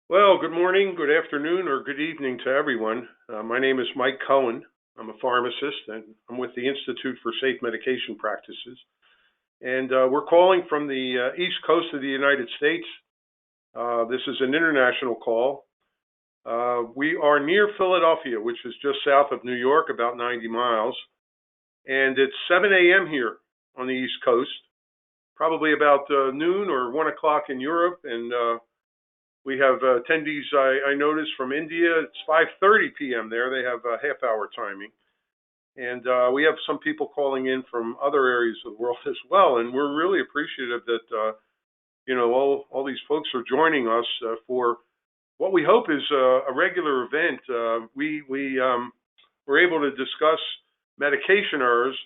Well, good morning, good afternoon, or good evening to everyone. My name is Mike Cohen. I'm a pharmacist, and I'm with the Institute for Safe Medication Practices. And we're calling from the East Coast of the United States. This is an international call. We are near Philadelphia, which is just south of New York, about 90 miles. And it's 7 a.m. here on the East Coast, probably about noon or 1 o'clock in Europe. And we have attendees I noticed from India. It's 5:30 p.m. there. They have a half-hour timing. And we have some people calling in from other areas of the world as well. And we're really appreciative that, all these folks are joining us for what we hope is a regular event. We're able to discuss medication errors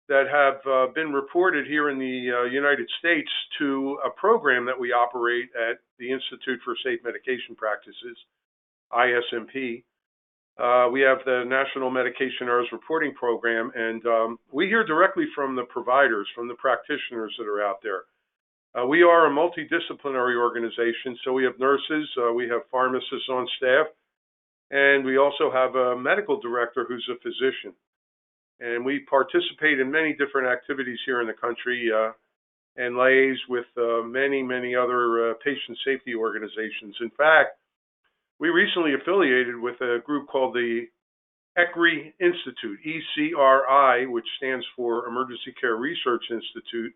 that have been reported here in the United States to a program that we operate at the Institute for Safe Medication Practices, ISMP. We have the National Medication Errors Reporting Program, and we hear directly from the providers, from the practitioners that are out there. We are a multidisciplinary organization, so we have nurses, we have pharmacists on staff, and we also have a medical director who's a physician. And we participate in many different activities here in the country and liaise with many other patient safety organizations. In fact, we recently affiliated with a group called the ECRI Institute, ECRI, which stands for Emergency Care Research Institute.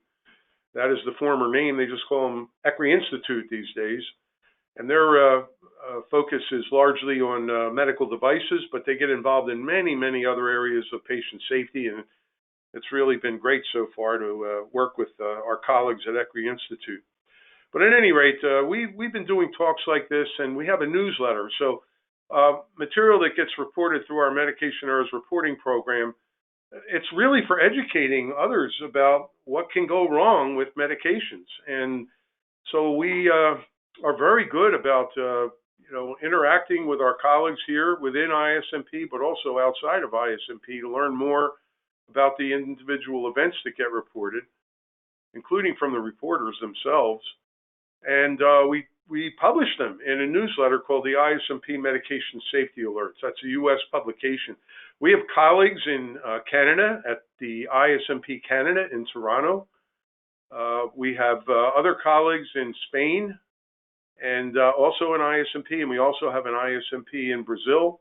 That is the former name. They just call them ECRI Institute these days. And their focus is largely on medical devices, but they get involved in many other areas of patient safety. And it's really been great so far to work with our colleagues at ECRI Institute. But at any rate, we've been doing talks like this, and we have a newsletter. So material that gets reported through our Medication Errors Reporting Program, it's really for educating others about what can go wrong with medications. And so we are very good about interacting with our colleagues here within ISMP, but also outside of ISMP to learn more about the individual events that get reported, including from the reporters themselves. And we publish them in a newsletter called the ISMP Medication Safety Alerts. That's a U.S. publication. We have colleagues in Canada at the ISMP Canada in Toronto. We have other colleagues in Spain and also an ISMP, and we also have an ISMP in Brazil.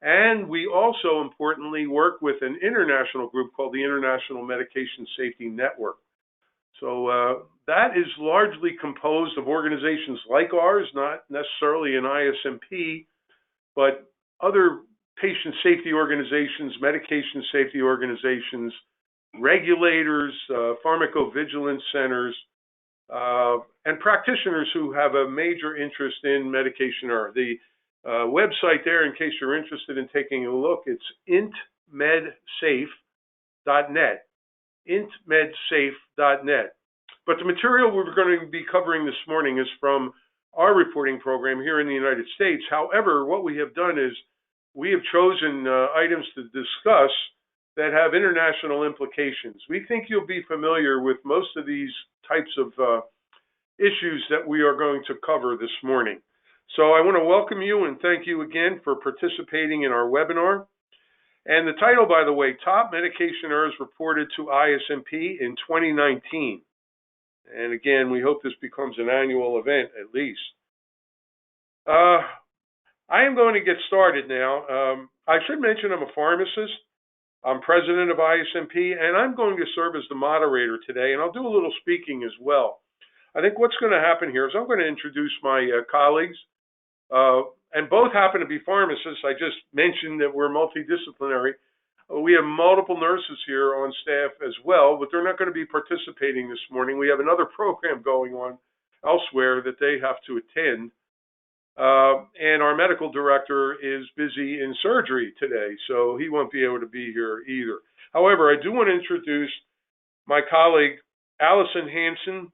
And we also, importantly, work with an international group called the International Medication Safety Network. So that is largely composed of organizations like ours, not necessarily an ISMP, but other patient safety organizations, medication safety organizations, regulators, pharmacovigilance centers, and practitioners who have a major interest in medication error. The website there, in case you're interested in taking a look, it's intmedsafe.net, intmedsafe.net. But the material we're going to be covering this morning is from our reporting program here in the United States. However, what we have done is we have chosen items to discuss that have international implications. We think you'll be familiar with most of these types of issues that we are going to cover this morning. So I want to welcome you and thank you again for participating in our webinar. And the title, by the way, Top Medication Errors Reported to ISMP in 2019. And again, we hope this becomes an annual event at least. I am going to get started now. I should mention I'm a pharmacist. I'm president of ISMP, and I'm going to serve as the moderator today, and I'll do a little speaking as well. I think what's going to happen here is I'm going to introduce my colleagues, and both happen to be pharmacists. I just mentioned that we're multidisciplinary. We have multiple nurses here on staff as well, but they're not going to be participating this morning. We have another program going on elsewhere that they have to attend. And our medical director is busy in surgery today, so he won't be able to be here either. However, I do want to introduce my colleague, Allison Hansen.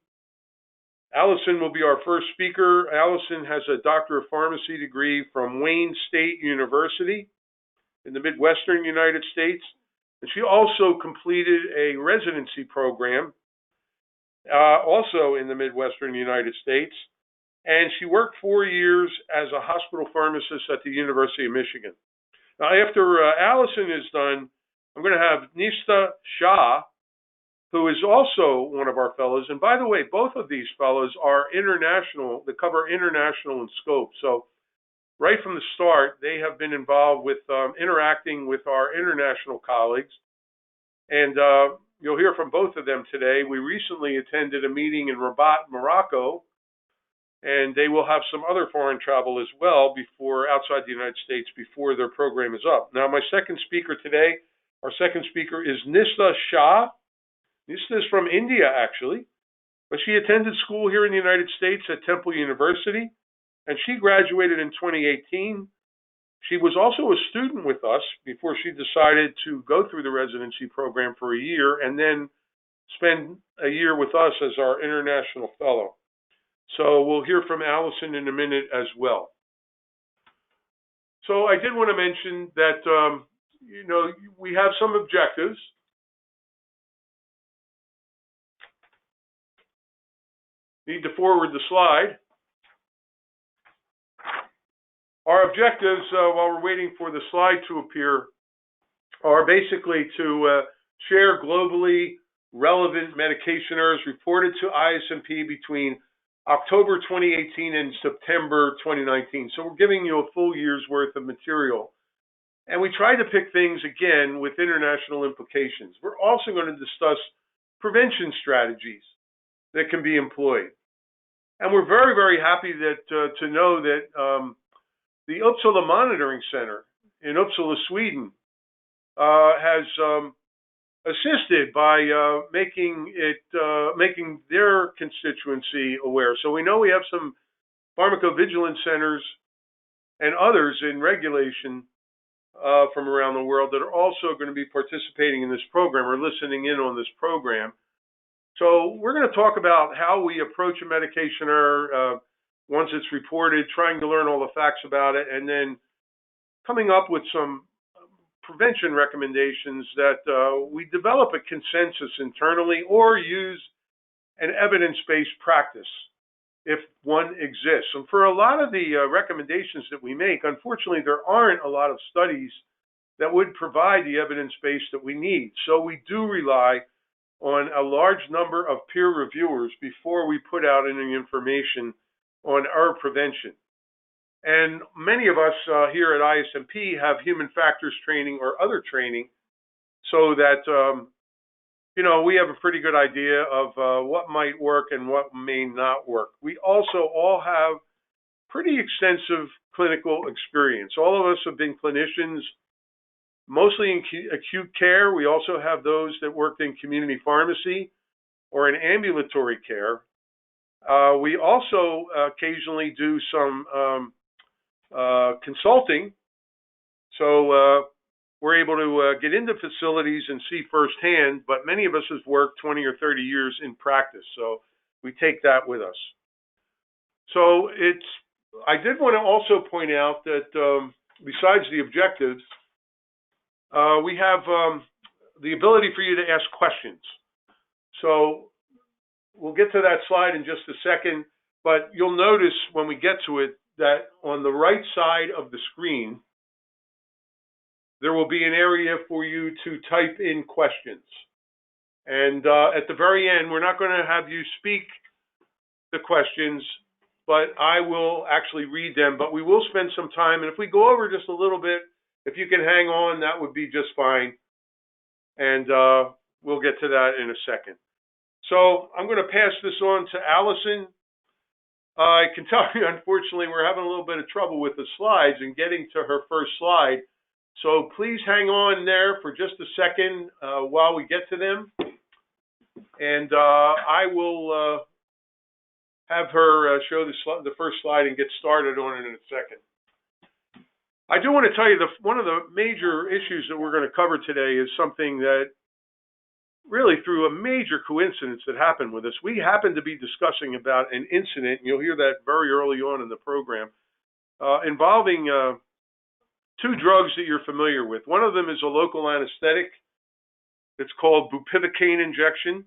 Allison will be our first speaker. Allison has a Doctor of Pharmacy degree from Wayne State University in the Midwestern United States. And she also completed a residency program also in the Midwestern United States. and she worked 4 years as a hospital pharmacist at the University of Michigan. Now, after Allison is done, I'm going to have Nista Shah, who is also one of our fellows. And by the way, both of these fellows are international. They cover international in scope. So right from the start, they have been involved with interacting with our international colleagues. And you'll hear from both of them today. We recently attended a meeting in Rabat, Morocco, and they will have some other foreign travel as well outside the United States before their program is up. Now, my second speaker today, our second speaker is Nista Shah. Nista is from India, actually, but she attended school here in the United States at Temple University, and she graduated in 2018. She was also a student with us before she decided to go through the residency program for a year and then spend a year with us as our international fellow. So we'll hear from Allison in a minute as well. So I did want to mention that, we have some objectives. Need to forward the slide. Our objectives, while we're waiting for the slide to appear, are basically to share globally relevant medication errors reported to ISMP between October 2018 and September 2019. So we're giving you a full year's worth of material. And we try to pick things, again, with international implications. We're also going to discuss prevention strategies that can be employed. And we're very, very happy that to know that the Uppsala Monitoring Center in Uppsala, Sweden, has assisted by making their constituency aware. So we know we have some pharmacovigilance centers and others in regulation from around the world that are also going to be participating in this program or listening in on this program. So we're going to talk about how we approach a medication error once it's reported, trying to learn all the facts about it, and then coming up with some prevention recommendations that we develop a consensus internally or use an evidence-based practice if one exists. And for a lot of the recommendations that we make, unfortunately, there aren't a lot of studies that would provide the evidence base that we need. So we do rely on a large number of peer reviewers before we put out any information on our prevention. And many of us here at ISMP have human factors training or other training so that, we have a pretty good idea of what might work and what may not work. We also all have pretty extensive clinical experience. All of us have been clinicians, mostly in acute care. We also have those that worked in community pharmacy or in ambulatory care. We also occasionally do some consulting, so we're able to get into facilities and see firsthand, but many of us have worked 20 or 30 years in practice, so we take that with us. So I did want to also point out that besides the objectives, we have the ability for you to ask questions. So we'll get to that slide in just a second, but you'll notice when we get to it that on the right side of the screen, there will be an area for you to type in questions. And at the very end, we're not going to have you speak the questions, but I will actually read them. But we will spend some time, and if we go over just a little bit, if you can hang on, that would be just fine. And we'll get to that in a second. So I'm going to pass this on to Allison. I can tell you, unfortunately, we're having a little bit of trouble with the slides and getting to her first slide. So please hang on there for just a second while we get to them. And I will have her show the first slide and get started on it in a second. I do want to tell you one of the major issues that we're going to cover today is something that really through a major coincidence that happened with us. We happened to be discussing about an incident, and you'll hear that very early on in the program, involving two drugs that you're familiar with. One of them is a local anesthetic. It's called bupivacaine injection.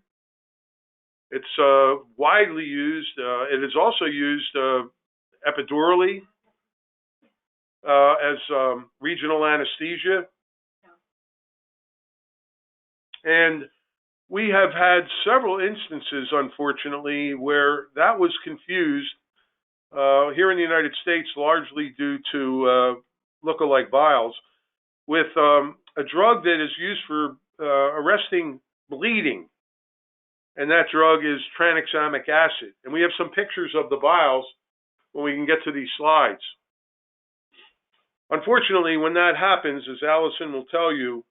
It's widely used. It is also used epidurally as regional anesthesia. And we have had several instances, unfortunately, where that was confused here in the United States, largely due to look-alike vials, with a drug that is used for arresting bleeding. And that drug is tranexamic acid. And we have some pictures of the vials when we can get to these slides. Unfortunately, when that happens, as Allison will tell you,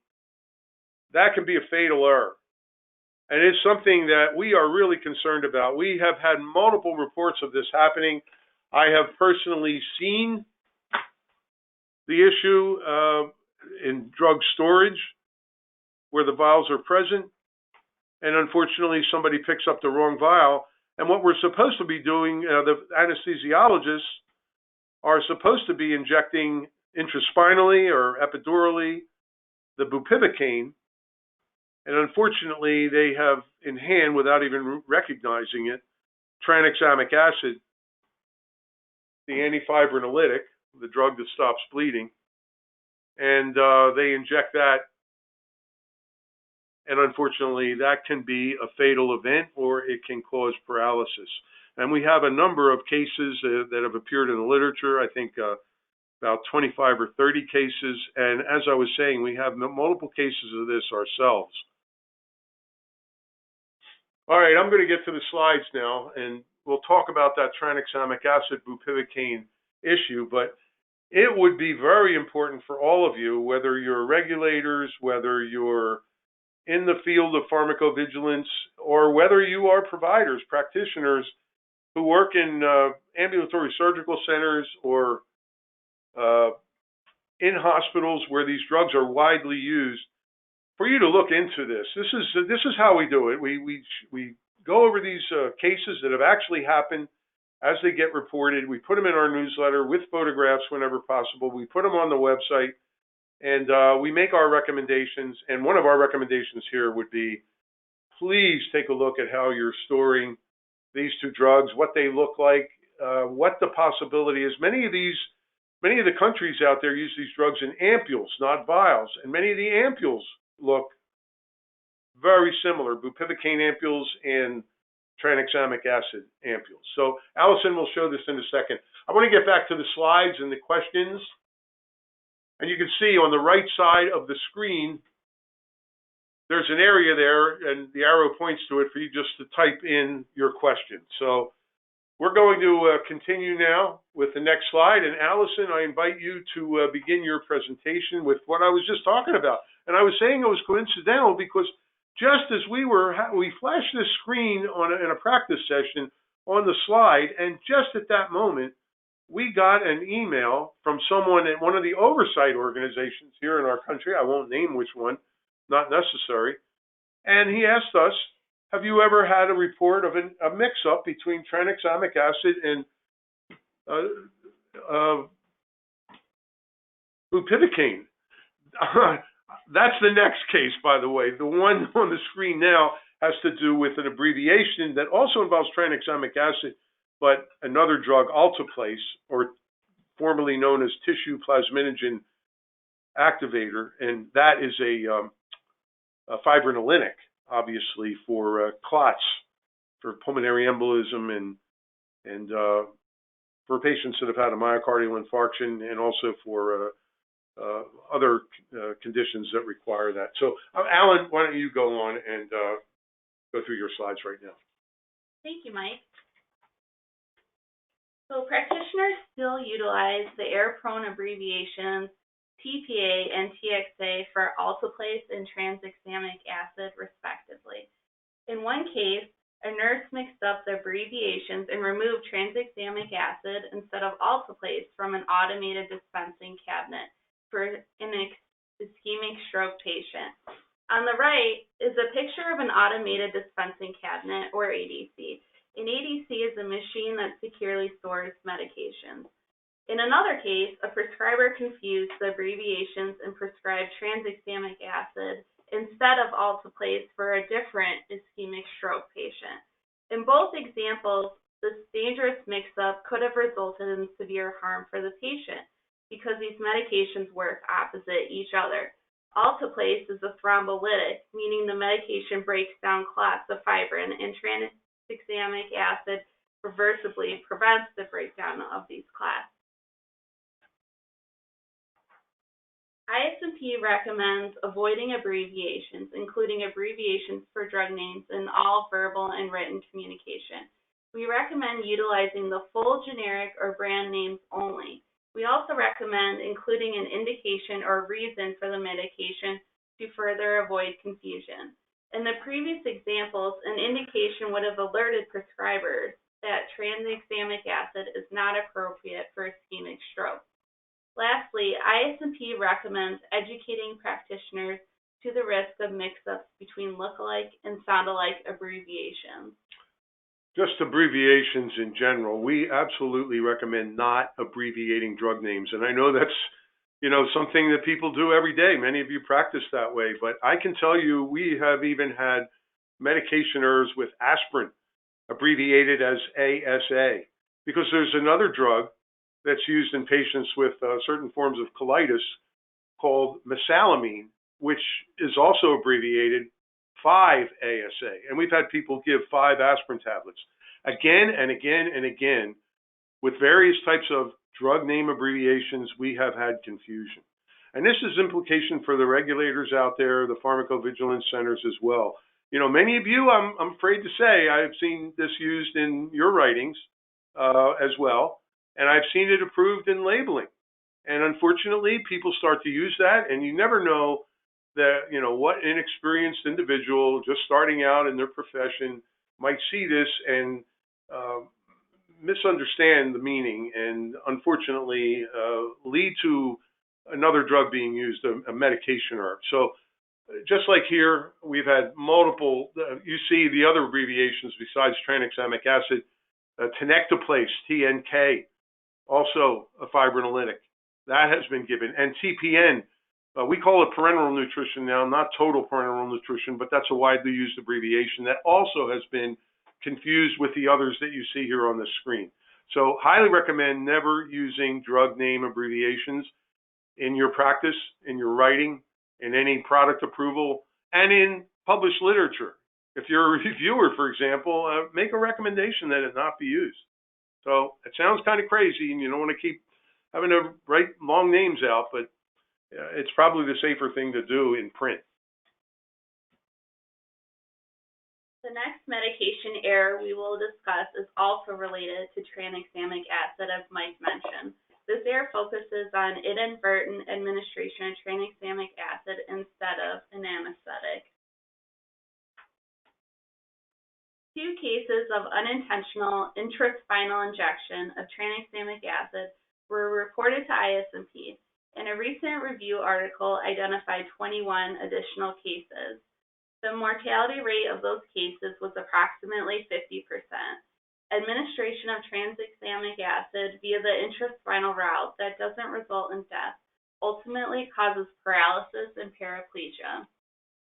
that can be a fatal error. And it's something that we are really concerned about. We have had multiple reports of this happening. I have personally seen the issue in drug storage where the vials are present. And unfortunately, somebody picks up the wrong vial. And what we're supposed to be doing, the anesthesiologists are supposed to be injecting intraspinally or epidurally the bupivacaine. And unfortunately, they have in hand, without even recognizing it, tranexamic acid, the antifibrinolytic, the drug that stops bleeding. And they inject that. And unfortunately, that can be a fatal event or it can cause paralysis. And we have a number of cases that have appeared in the literature, I think about 25 or 30 cases. And as I was saying, we have multiple cases of this ourselves. All right, I'm going to get to the slides now, and we'll talk about that tranexamic acid bupivacaine issue. But it would be very important for all of you, whether you're regulators, whether you're in the field of pharmacovigilance, or whether you are providers, practitioners who work in ambulatory surgical centers or in hospitals where these drugs are widely used, for you to look into this. This is how we do it. We go over these cases that have actually happened as they get reported. We put them in our newsletter with photographs whenever possible. We put them on the website. And we make our recommendations, and one of our recommendations here would be, please take a look at how you're storing these two drugs, what they look like, what the possibility is. Many of the countries out there use these drugs in ampules, not vials, and many of the ampules look very similar, bupivacaine ampules and tranexamic acid ampules. So Allison will show this in a second. I want to get back to the slides and the questions. And you can see on the right side of the screen, there's an area there, and the arrow points to it for you just to type in your question. So we're going to continue now with the next slide. And Allison, I invite you to begin your presentation with what I was just talking about. And I was saying it was coincidental because just as we flashed this screen in a practice session on the slide, and just at that moment, we got an email from someone at one of the oversight organizations here in our country. I won't name which one, not necessary. And he asked us, have you ever had a report of a mix-up between tranexamic acid and bupivacaine? That's the next case, by the way. The one on the screen now has to do with an abbreviation that also involves tranexamic acid, but another drug, alteplase, or formerly known as tissue plasminogen activator, and that is a fibrinolytic, obviously, for clots, for pulmonary embolism, and for patients that have had a myocardial infarction, and also for other conditions that require that. So, Alan, why don't you go on and go through your slides right now. Thank you, Mike. So practitioners still utilize the error-prone abbreviations TPA and TXA for alteplase and tranexamic acid, respectively. In one case, a nurse mixed up the abbreviations and removed tranexamic acid instead of alteplase from an automated dispensing cabinet for an ischemic stroke patient. On the right is a picture of an automated dispensing cabinet, or ADC. An ADC is a machine that securely stores medications. In another case, a prescriber confused the abbreviations and prescribed tranexamic acid instead of alteplase for a different ischemic stroke patient. In both examples, this dangerous mix-up could have resulted in severe harm for the patient because these medications work opposite each other. Alteplase is a thrombolytic, meaning the medication breaks down clots of fibrin, and tranexamic acid reversibly prevents the breakdown of these clots. ISMP recommends avoiding abbreviations, including abbreviations for drug names in all verbal and written communication. We recommend utilizing the full generic or brand names only. We also recommend including an indication or reason for the medication to further avoid confusion. In the previous examples, an indication would have alerted prescribers that tranexamic acid is not appropriate for ischemic stroke. Lastly, ISMP recommends educating practitioners to the risk of mix-ups between look-alike and sound-alike abbreviations. Just abbreviations in general, we absolutely recommend not abbreviating drug names. And I know that's, something that people do every day. Many of you practice that way. But I can tell you we have even had medication errors with aspirin abbreviated as ASA because there's another drug that's used in patients with certain forms of colitis called mesalamine, which is also abbreviated 5-ASA. And we've had people give 5 aspirin tablets again and again and again with various types of drug name abbreviations. We have had confusion. And this is implication for the regulators out there, the pharmacovigilance centers as well. Many of you, I'm afraid to say, I've seen this used in your writings as well. And I've seen it approved in labeling. And unfortunately, people start to use that, and you never know that, what inexperienced individual just starting out in their profession might see this and misunderstand the meaning and unfortunately lead to another drug being used, a medication error. So just like here, we've had multiple, you see the other abbreviations besides tranexamic acid, tenecteplase, TNK, also a fibrinolytic. That has been given. And TPN, we call it parenteral nutrition now, not total parenteral nutrition, but that's a widely used abbreviation that also has been confused with the others that you see here on the screen. So highly recommend never using drug name abbreviations in your practice, in your writing, in any product approval, and in published literature. If you're a reviewer, for example, make a recommendation that it not be used. So it sounds kind of crazy, and you don't want to keep having to write long names out, but it's probably the safer thing to do in print. The next medication error we will discuss is also related to tranexamic acid, as Mike mentioned. This error focuses on inadvertent administration of tranexamic acid instead of an anesthetic. 2 cases of unintentional intraspinal injection of tranexamic acid were reported to ISMP, and a recent review article identified 21 additional cases. The mortality rate of those cases was approximately 50%. Administration of tranexamic acid via the intraspinal route that doesn't result in death ultimately causes paralysis and paraplegia.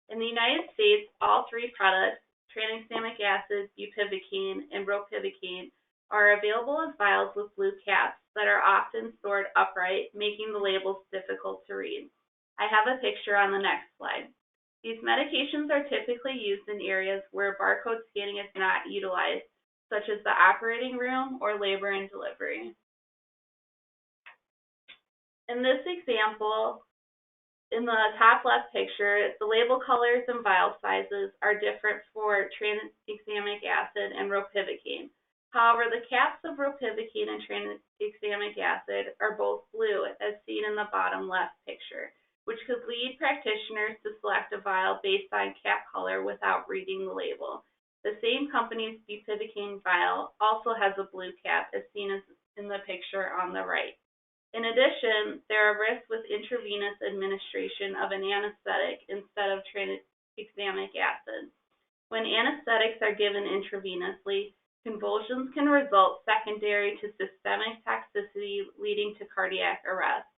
In the United States, all 3 products, tranexamic acid, bupivacaine, and ropivacaine, are available as vials with blue caps that are often stored upright, making the labels difficult to read. I have a picture on the next slide. These medications are typically used in areas where barcode scanning is not utilized, such as the operating room or labor and delivery. In this example, in the top left picture, the label colors and vial sizes are different for tranexamic acid and ropivacaine. However, the caps of ropivacaine and tranexamic acid are both blue, as seen in the bottom left picture, which could lead practitioners to select a vial based on cap color without reading the label. The same company's bupivacaine vial also has a blue cap, as seen in the picture on the right. In addition, there are risks with intravenous administration of an anesthetic instead of tranexamic acid. When anesthetics are given intravenously, convulsions can result secondary to systemic toxicity leading to cardiac arrest.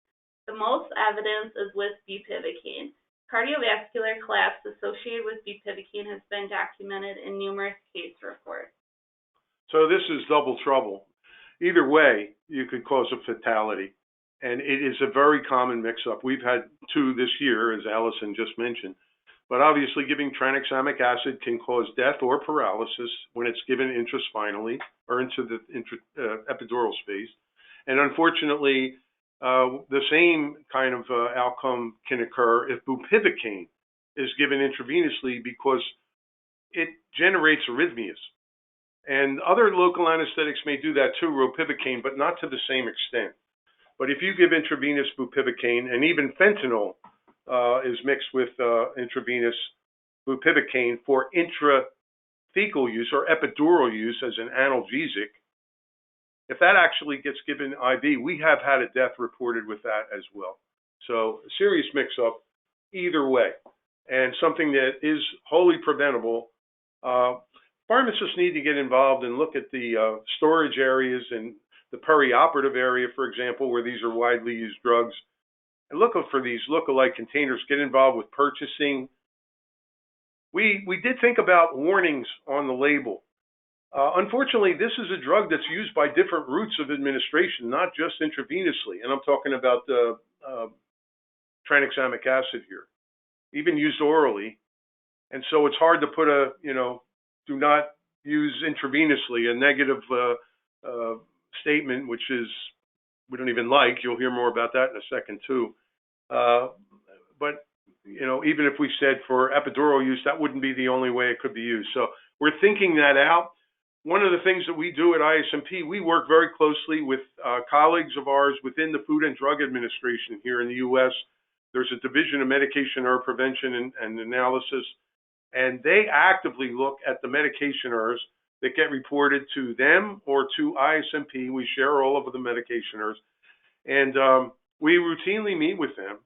The most evidence is with bupivacaine. Cardiovascular collapse associated with bupivacaine has been documented in numerous case reports. So this is double trouble. Either way, you could cause a fatality. And it is a very common mix-up. We've had 2 this year, as Allison just mentioned. But obviously, giving tranexamic acid can cause death or paralysis when it's given intraspinally or into the epidural space. And unfortunately, the same kind of outcome can occur if bupivacaine is given intravenously because it generates arrhythmias. And other local anesthetics may do that too, ropivacaine, but not to the same extent. But if you give intravenous bupivacaine, and even fentanyl is mixed with intravenous bupivacaine for intrathecal use or epidural use as an analgesic, if that actually gets given IV, we have had a death reported with that as well. So a serious mix-up either way, and something that is wholly preventable. Pharmacists need to get involved and look at the storage areas and the perioperative area, for example, where these are widely used drugs, and look for these look-alike containers. Get involved with purchasing. We did think about warnings on the label. Unfortunately, this is a drug that's used by different routes of administration, not just intravenously. And I'm talking about tranexamic acid here, even used orally. And so it's hard to put a, do not use intravenously, a negative statement, which is we don't even like. You'll hear more about that in a second too. But even if we said for epidural use, that wouldn't be the only way it could be used. So we're thinking that out. One of the things that we do at ISMP, we work very closely with colleagues of ours within the Food and Drug Administration here in the U.S. There's a division of medication error prevention and analysis, and they actively look at the medication errors that get reported to them or to ISMP. We share all of the medication errors, and we routinely meet with them.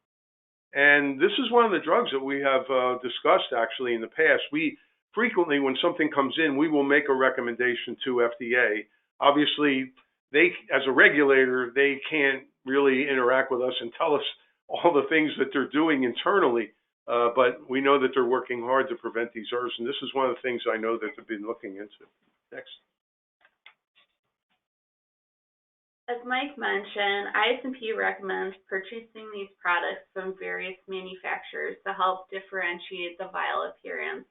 And this is one of the drugs that we have discussed actually in the past. We frequently, when something comes in, we will make a recommendation to FDA. Obviously, they, as a regulator, they can't really interact with us and tell us all the things that they're doing internally, but we know that they're working hard to prevent these errors, and this is one of the things I know that they've been looking into. Next. As Mike mentioned, ISMP recommends purchasing these products from various manufacturers to help differentiate the vial appearance.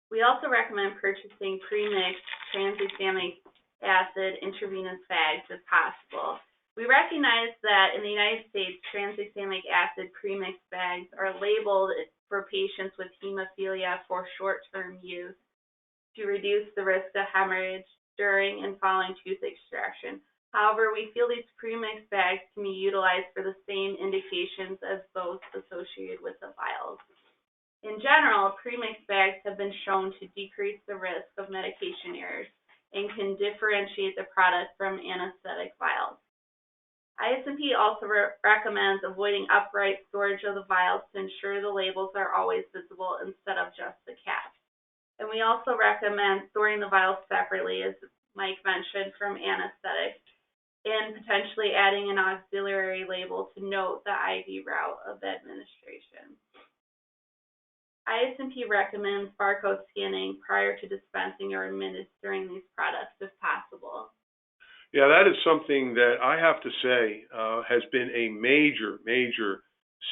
We also recommend purchasing pre-mixed tranexamic acid intravenous bags if possible. We recognize that in the United States, tranexamic acid pre-mixed bags are labeled for patients with hemophilia for short-term use to reduce the risk of hemorrhage during and following tooth extraction. However, we feel these pre-mixed bags can be utilized for the same indications as those associated with the vials. In general, pre-mixed bags have been shown to decrease the risk of medication errors and can differentiate the product from anesthetic vials. ISMP also recommends avoiding upright storage of the vials to ensure the labels are always visible instead of just the cap. And we also recommend storing the vials separately, as Mike mentioned, from anesthetics, and potentially adding an auxiliary label to note the IV route of administration. ISMP recommends barcode scanning prior to dispensing or administering these products if possible. Yeah, that is something that I have to say has been a major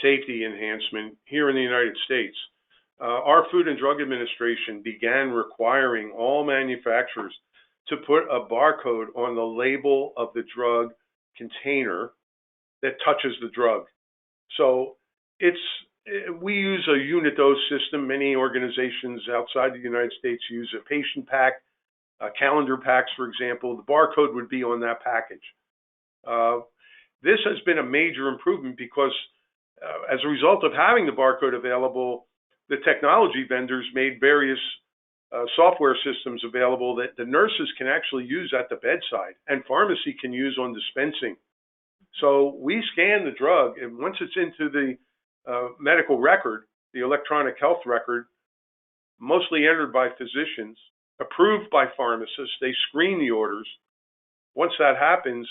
safety enhancement here in the United States. Our Food and Drug Administration began requiring all manufacturers to put a barcode on the label of the drug container that touches the drug. So we use a unit dose system. Many organizations outside the United States use a patient pack, calendar packs, for example. The barcode would be on that package. This has been a major improvement because as a result of having the barcode available, the technology vendors made various software systems available that the nurses can actually use at the bedside and pharmacy can use on dispensing. So we scan the drug, and once it's into the medical record, the electronic health record, mostly entered by physicians, approved by pharmacists, they screen the orders. Once that happens,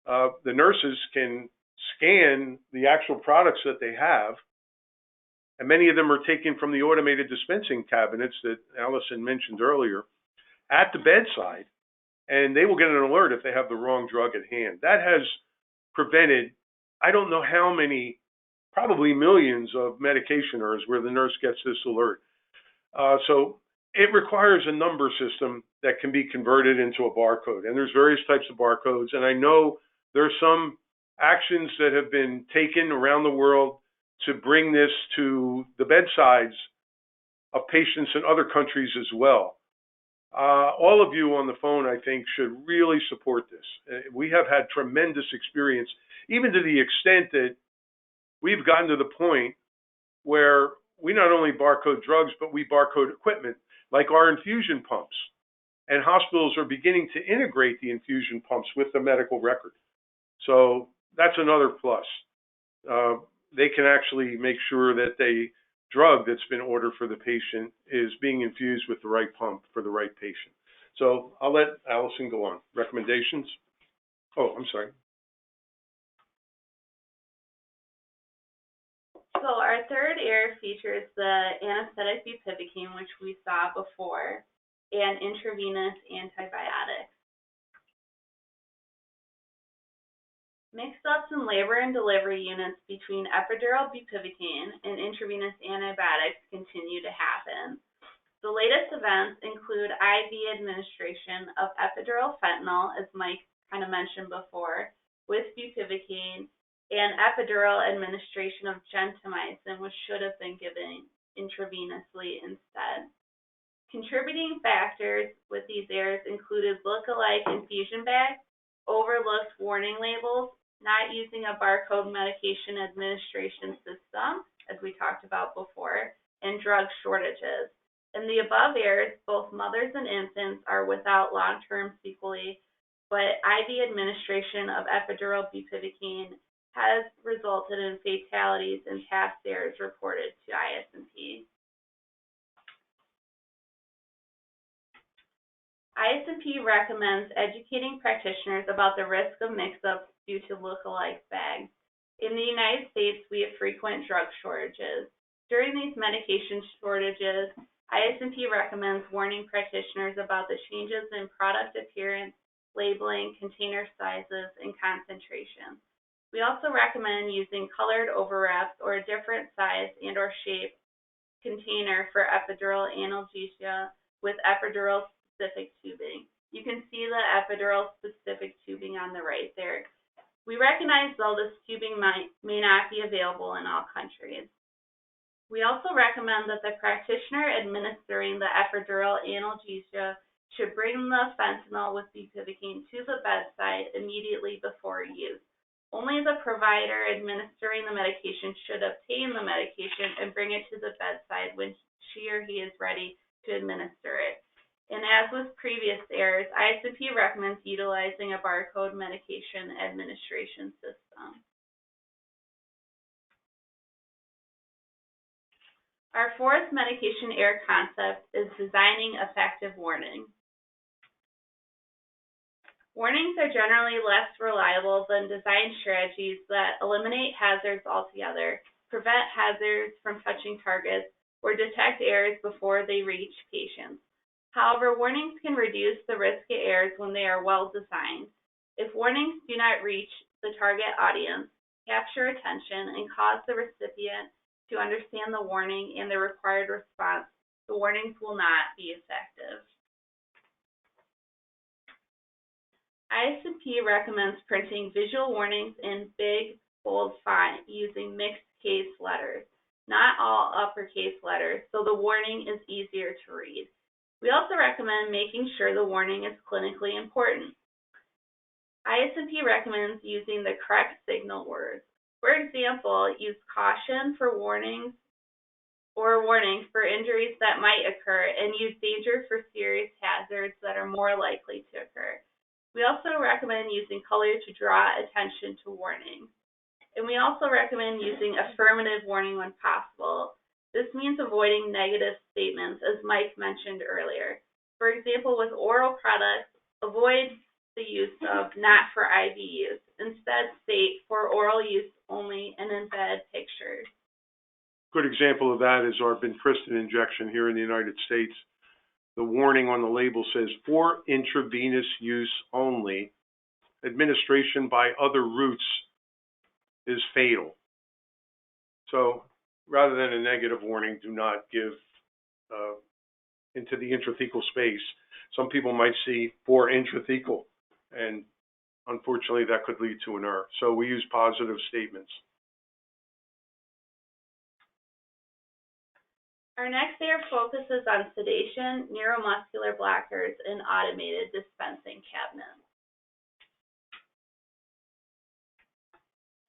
the nurses can scan the actual products that they have, and many of them are taken from the automated dispensing cabinets that Allison mentioned earlier at the bedside, and they will get an alert if they have the wrong drug at hand. That has prevented, I don't know how many, probably millions of medication errors where the nurse gets this alert. So it requires a number system that can be converted into a barcode. And there's various types of barcodes. And I know there are some actions that have been taken around the world to bring this to the bedsides of patients in other countries as well. All of you on the phone, I think, should really support this. We have had tremendous experience, even to the extent that we've gotten to the point where we not only barcode drugs, but we barcode equipment, like our infusion pumps. And hospitals are beginning to integrate the infusion pumps with the medical record. So that's another plus. They can actually make sure that the drug that's been ordered for the patient is being infused with the right pump for the right patient. So I'll let Allison go on. Recommendations? Oh, I'm sorry. So our third error features the anesthetic bupivacaine, which we saw before, and intravenous antibiotics. Mix-ups in labor and delivery units between epidural bupivacaine and intravenous antibiotics continue to happen. The latest events include IV administration of epidural fentanyl, as Mike kind of mentioned before, with bupivacaine, and epidural administration of gentamicin, which should have been given intravenously instead. Contributing factors with these errors included look-alike infusion bags, overlooked warning labels, not using a barcode medication administration system, as we talked about before, and drug shortages. In the above errors, both mothers and infants are without long-term sequelae, but IV administration of epidural bupivacaine has resulted in fatalities and past errors reported to ISMP. ISMP recommends educating practitioners about the risk of mix-ups due to look-alike bags. In the United States, we have frequent drug shortages. During these medication shortages, ISMP recommends warning practitioners about the changes in product appearance, labeling, container sizes, and concentration. We also recommend using colored overwraps or a different size and or shape container for epidural analgesia with epidural-specific tubing. You can see the epidural-specific tubing on the right there. We recognize, though, this tubing may not be available in all countries. We also recommend that the practitioner administering the epidural analgesia should bring the fentanyl with bupivacaine to the bedside immediately before use. Only the provider administering the medication should obtain the medication and bring it to the bedside when she or he is ready to administer it. And as with previous errors, ISMP recommends utilizing a barcode medication administration system. Our fourth medication error concept is designing effective warnings. Warnings are generally less reliable than design strategies that eliminate hazards altogether, prevent hazards from touching targets, or detect errors before they reach patients. However, warnings can reduce the risk of errors when they are well designed. If warnings do not reach the target audience, capture attention, and cause the recipient to understand the warning and the required response, the warnings will not be effective. ISMP recommends printing visual warnings in big, bold font using mixed case letters, not all uppercase letters, so the warning is easier to read. We also recommend making sure the warning is clinically important. ISMP recommends using the correct signal words. For example, use caution for warnings or warnings for injuries that might occur, and use danger for serious hazards that are more likely to occur. We also recommend using color to draw attention to warnings. And we also recommend using affirmative warning when possible. This means avoiding negative statements, as Mike mentioned earlier. For example, with oral products, avoid the use of not for IV use. Instead, state for oral use only and embed pictures. Good example of that is our vincristine injection here in the United States. the warning on the label says for intravenous use only. Administration by other routes is fatal. So rather than a negative warning, do not give into the intrathecal space. Some people might see for intrathecal, and unfortunately that could lead to an error. So we use positive statements. Our next AIR focuses on sedation, neuromuscular blockers, and automated dispensing cabinets.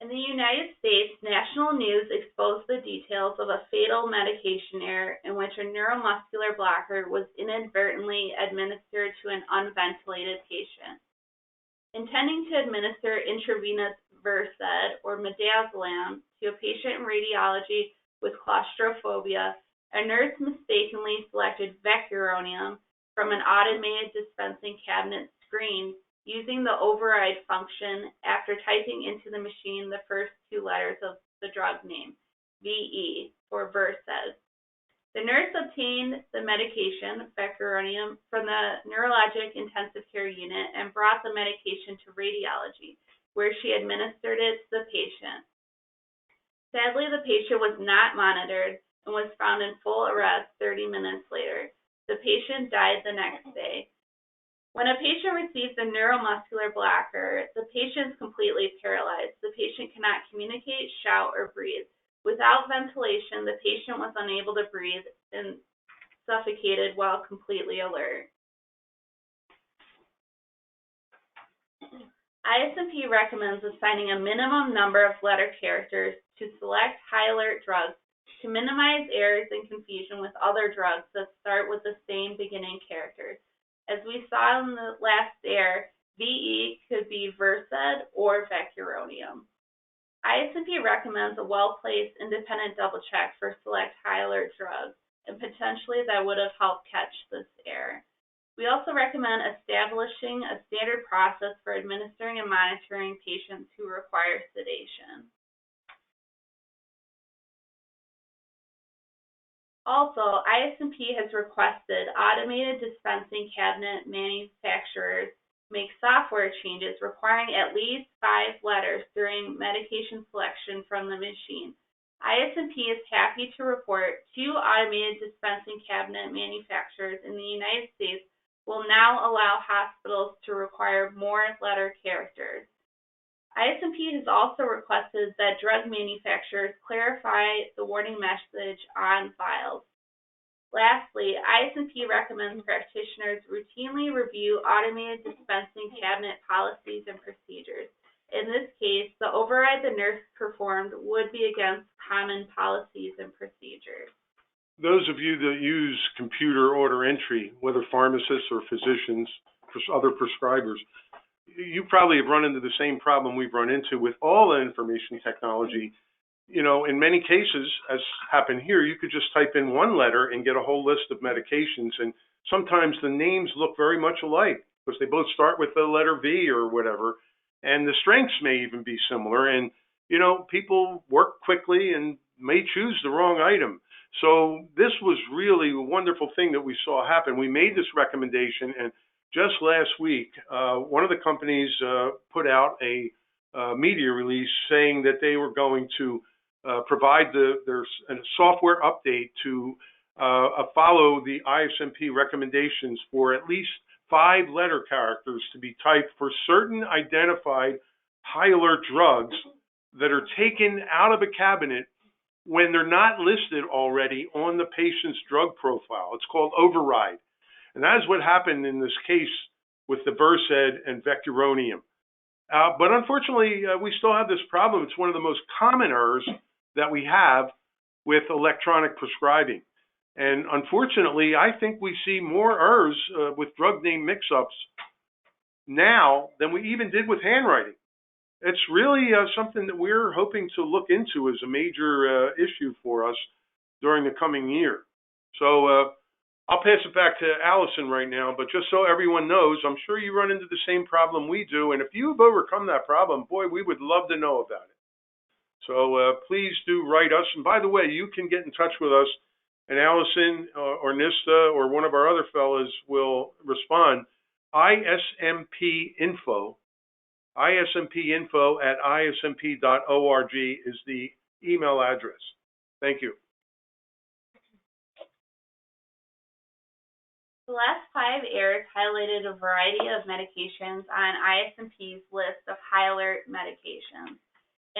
In the United States, national news exposed the details of a fatal medication error in which a neuromuscular blocker was inadvertently administered to an unventilated patient. Intending to administer intravenous Versed or midazolam to a patient in radiology with claustrophobia, a nurse mistakenly selected vecuronium from an automated dispensing cabinet screen using the override function after typing into the machine the first two letters of the drug name, VE, for Versed. The nurse obtained the medication, vecuronium, from the neurologic intensive care unit and brought the medication to radiology, where she administered it to the patient. Sadly, the patient was not monitored and was found in full arrest 30 minutes later. The patient died the next day. When a patient receives a neuromuscular blocker, the patient is completely paralyzed. The patient cannot communicate, shout, or breathe. Without ventilation, the patient was unable to breathe and suffocated while completely alert. ISMP recommends assigning a minimum number of letter characters to select high alert drugs to minimize errors and confusion with other drugs that start with the same beginning characters. As we saw in the last AIR, VE could be Versed or vecuronium. ISMP recommends a well-placed independent double check for select high alert drugs, and potentially that would have helped catch this error. We also recommend establishing a standard process for administering and monitoring patients who require sedation. Also, ISMP has requested automated dispensing cabinet manufacturers make software changes requiring at least 5 letters during medication selection from the machine. ISMP is happy to report 2 automated dispensing cabinet manufacturers in the United States will now allow hospitals to require more letter characters. ISMP has also requested that drug manufacturers clarify the warning message on vials. Lastly, ISMP recommends practitioners routinely review automated dispensing cabinet policies and procedures. In this case, the override the nurse performed would be against common policies and procedures. Those of you that use computer order entry, whether pharmacists or physicians, other prescribers, you probably have run into the same problem we've run into with all the information technology. You know, in many cases, as happened here, you could just type in one letter and get a whole list of medications, and sometimes the names look very much alike because they both start with the letter V or whatever, and the strengths may even be similar, and, you know, people work quickly and may choose the wrong item. So this was really a wonderful thing that we saw happen. We made this recommendation, and just last week, one of the companies put out a media release saying that they were going to provide their software update to follow the ISMP recommendations for at least 5 letter characters to be typed for certain identified high alert drugs that are taken out of a cabinet when they're not listed already on the patient's drug profile. It's called override. And that is what happened in this case with the Versed and vecuronium. But unfortunately, we still have this problem. It's one of the most common errors that we have with electronic prescribing. And unfortunately, I think we see more errors with drug name mix-ups now than we even did with handwriting. It's really something that we're hoping to look into as a major issue for us during the coming year. So I'll pass it back to Allison right now, but just so everyone knows, I'm sure you run into the same problem we do, and if you've overcome that problem, boy, we would love to know about it. So please do write us. And by the way, you can get in touch with us and Allison or Nista or one of our other fellows will respond. ISMP info at ismp.org is the email address. Thank you. The last 5 errors highlighted a variety of medications on ISMP's list of high alert medications.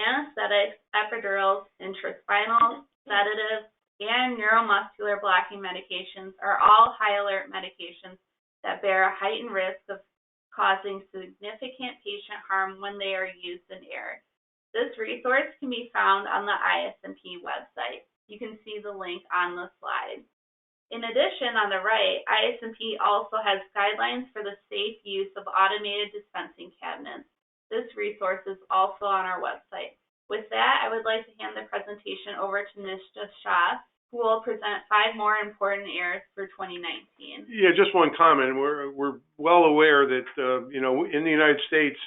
Anesthetics, epidurals, intraspinal, sedatives, and neuromuscular blocking medications are all high alert medications that bear a heightened risk of causing significant patient harm when they are used in error. This resource can be found on the ISMP website. You can see the link on the slide. In addition, on the right, ISMP also has guidelines for the safe use of automated dispensing cabinets. This resource is also on our website. With that, I would like to hand the presentation over to Nishta Shah, who will present 5 more important errors for 2019. Yeah, just one comment. We're well aware that in the United States,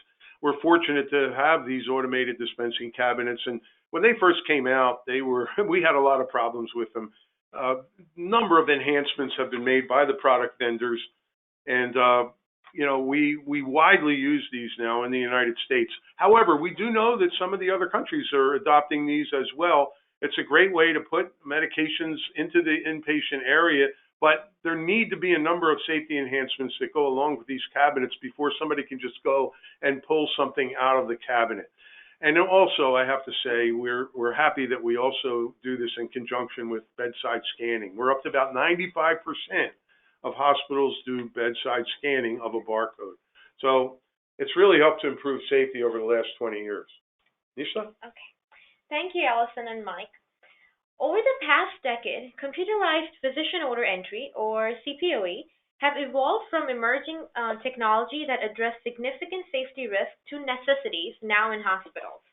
we're fortunate to have these automated dispensing cabinets, and when they first came out, we had a lot of problems with them. Number of enhancements have been made by the product vendors, and we widely use these now in the United States. However, we do know that some of the other countries are adopting these as well. It's a great way to put medications into the inpatient area, but there need to be a number of safety enhancements that go along with these cabinets before somebody can just go and pull something out of the cabinet. And also, I have to say, we're happy that we also do this in conjunction with bedside scanning. We're up to about 95% of hospitals do bedside scanning of a barcode. So it's really helped to improve safety over the last 20 years. Nisha? Okay. Thank you, Allison and Mike. Over the past decade, computerized physician order entry, or CPOE, have evolved from emerging technology that address significant safety risks to necessities now in hospitals.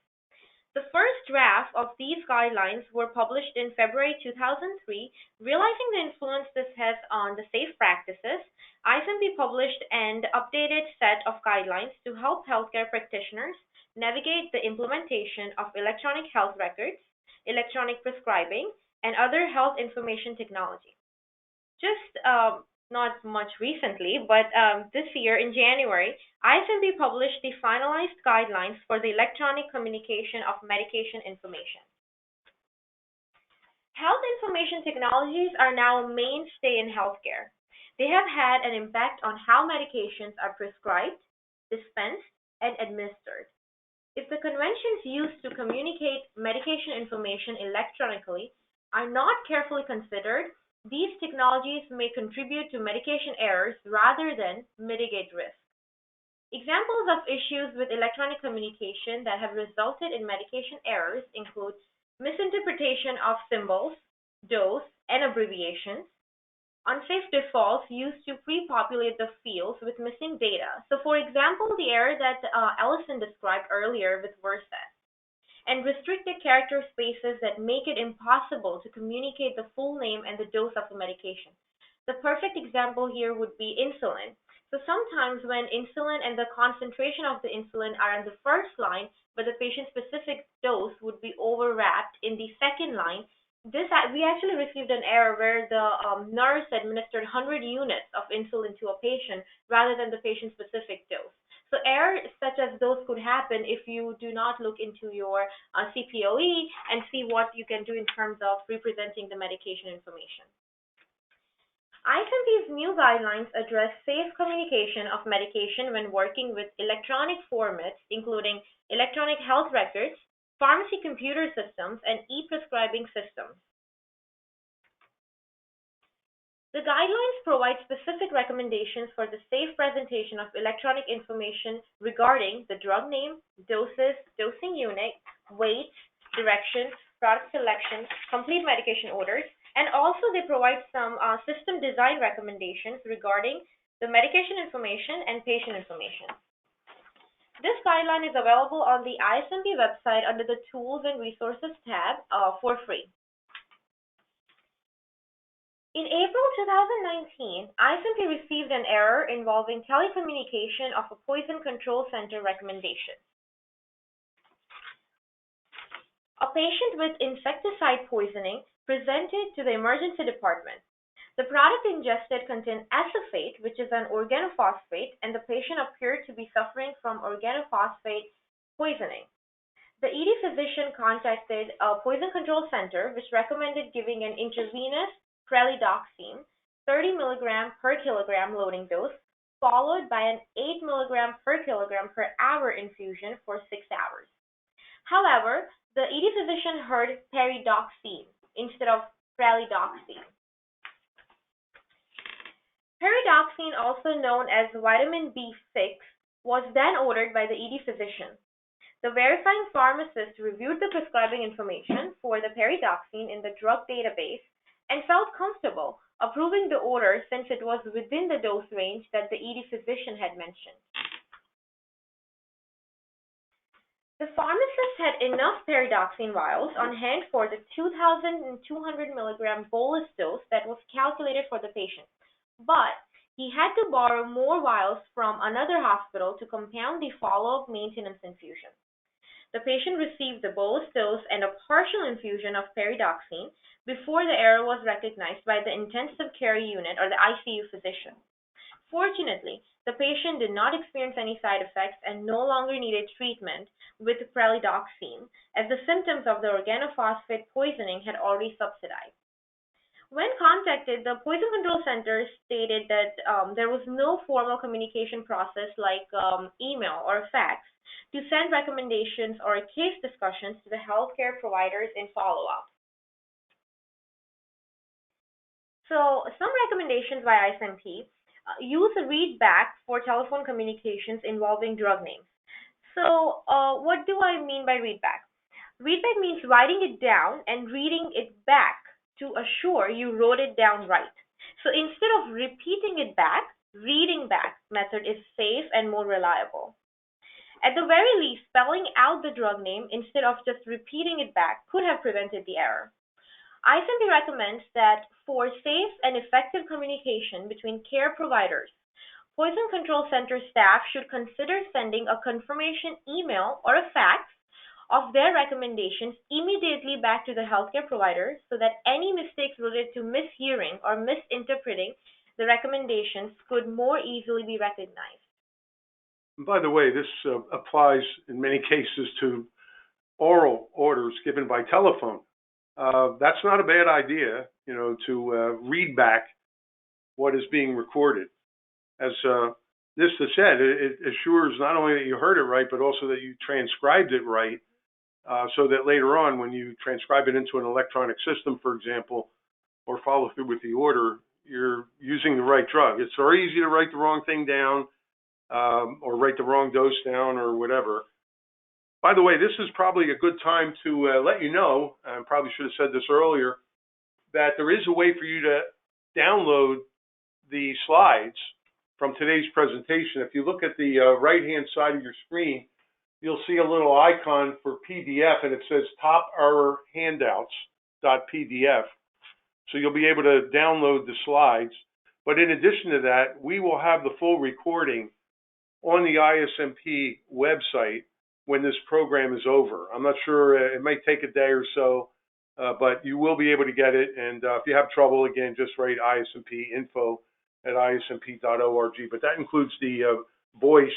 The first draft of these guidelines were published in February 2003. Realizing the influence this has on the safe practices, ISMP published an updated set of guidelines to help healthcare practitioners navigate the implementation of electronic health records, electronic prescribing, and other health information technology. Just not much recently, but this year in January, ISMP published the finalized guidelines for the electronic communication of medication information. Health information technologies are now a mainstay in healthcare. They have had an impact on how medications are prescribed, dispensed, and administered. If the conventions used to communicate medication information electronically are not carefully considered, these technologies may contribute to medication errors rather than mitigate risk. Examples of issues with electronic communication that have resulted in medication errors include misinterpretation of symbols, dose, and abbreviations, unsafe defaults used to pre-populate the fields with missing data. So, for example, the error that Allison described earlier with Versed, and restricted character spaces that make it impossible to communicate the full name and the dose of the medication. The perfect example here would be insulin. So sometimes when insulin and the concentration of the insulin are on the first line, but the patient-specific dose would be overwrapped in the second line, we actually received an error where the nurse administered 100 units of insulin to a patient rather than the patient-specific dose. So errors such as those could happen if you do not look into your CPOE and see what you can do in terms of representing the medication information. ISMP's new guidelines address safe communication of medication when working with electronic formats, including electronic health records, pharmacy computer systems, and e-prescribing systems. The guidelines provide specific recommendations for the safe presentation of electronic information regarding the drug name, doses, dosing unit, weight, direction, product selection, complete medication orders, and also they provide some system design recommendations regarding the medication information and patient information. This guideline is available on the ISMP website under the Tools and Resources tab for free. In April 2019, ISMP received an error involving telecommunication of a poison control center recommendation. A patient with insecticide poisoning presented to the emergency department. The product ingested contained acephate, which is an organophosphate, and the patient appeared to be suffering from organophosphate poisoning. The ED physician contacted a poison control center, which recommended giving an intravenous pralidoxime 30 mg per kilogram loading dose, followed by an 8 mg per kilogram per hour infusion for 6 hours. However, the ED physician heard peridoxime instead of pralidoxime. Peridoxine, also known as vitamin B6, was then ordered by the ED physician. The verifying pharmacist reviewed the prescribing information for the peridoxine in the drug database and felt comfortable approving the order since it was within the dose range that the ED physician had mentioned. The pharmacist had enough peridoxine vials on hand for the 2,200 mg bolus dose that was calculated for the patient, but he had to borrow more vials from another hospital to compound the follow-up maintenance infusion. The patient received the bolus dose and a partial infusion of peridoxine before the error was recognized by the intensive care unit or the ICU physician. Fortunately, the patient did not experience any side effects and no longer needed treatment with pralidoxime, as the symptoms of the organophosphate poisoning had already subsided. When contacted, the Poison Control Center stated that there was no formal communication process like email or fax to send recommendations or case discussions to the healthcare providers in follow-up. So, some recommendations by ISMP use a readback for telephone communications involving drug names. So, what do I mean by readback? Readback means writing it down and reading it back to assure you wrote it down right. So instead of repeating it back, reading back method is safe and more reliable. At the very least, spelling out the drug name instead of just repeating it back could have prevented the error. ISMP recommends that for safe and effective communication between care providers, Poison Control Center staff should consider sending a confirmation email or a fax of their recommendations immediately back to the healthcare provider so that any mistakes related to mishearing or misinterpreting the recommendations could more easily be recognized. By the way, this applies in many cases to oral orders given by telephone. That's not a bad idea, to read back what is being recorded. As Nista said, it assures not only that you heard it right, but also that you transcribed it right, so that later on, when you transcribe it into an electronic system, for example, or follow through with the order, you're using the right drug. It's very easy to write the wrong thing down, or write the wrong dose down, or whatever. By the way, this is probably a good time to let you know, I probably should have said this earlier, that there is a way for you to download the slides from today's presentation. If you look at the right-hand side of your screen, you'll see a little icon for PDF, and it says Top Error Handouts.pdf. So you'll be able to download the slides. But in addition to that, we will have the full recording on the ISMP website when this program is over. I'm not sure, it might take a day or so, but you will be able to get it. And if you have trouble, again, just write ISMP info at ismp.org. But that includes the voice